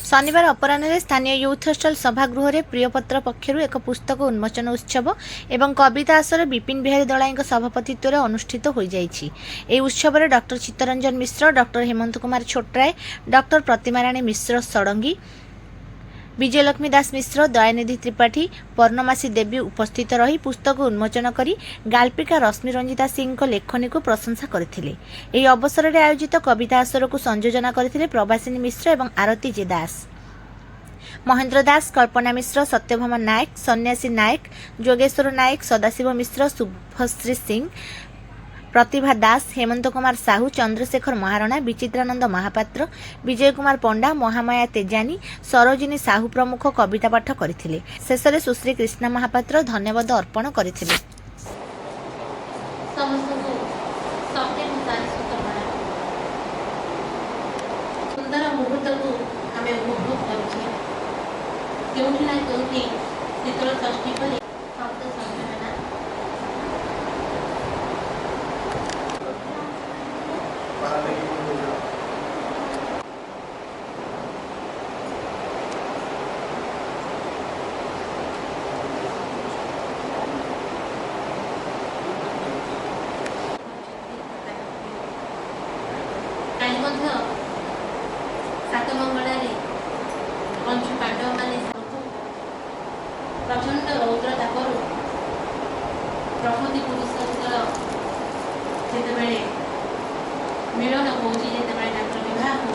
शनिवार अपराह्न स्थानीय यूथ हस्टल सभागृह में प्रियपत्र पक्षर एक पुस्तक उन्मोचन उत्सव एवं कविता आसर विपिन बिहारी दलाई सभापतित्व अनुष्ठित हो जाइछि। एही उत्सव में डॉक्टर चित्तरंजन मिश्र, डॉक्टर हेमंत कुमार छोटराय, डॉक्टर प्रतिमाराणी मिश्र षडंगी, विजयलक्ष्मी दास मिश्र, दयानिधि त्रिपाठी, पर्णमासी देवी उपस्थित रही पुस्तक उन्मोचन करी गाल्पिका रश्मि रंजिता सिंह लेखनी को प्रशंसा करथिले। एही अवसर में आयोजित कविता आसर को संयोजना करथिले प्रभासिनी मिश्र एवं आरती जे दास। महेंद्र दास, कल्पना मिश्र, सत्यभामा नायक, सन्यासी नायक, जोगेश्वर नायक, सदाशिव मिश्र, शुभश्री सिंह, प्रतिभा दास, हेमंत कुमार साहू, चंद्रशेखर महारणा, विचित्रानंद महापात्र, विजय कुमार पंडा, महामाया तेजानी, सरोजिनी साहू प्रमुख कविता पाठ करथिले। शेषरे सुश्री कृष्णा महापात्र धन्यवाद अर्पण करथिले। सुंदर मुहूर्त को आम उपभोग करुचे केउठी ना केउठी शीतल षष्ठी पर शब्द संयोजना सात मंगल पंचु पांडव मान प्रचंड रौद्र तापर प्रकृति पुरुषोत्तर जिते मिलन हो जिते विवाह हो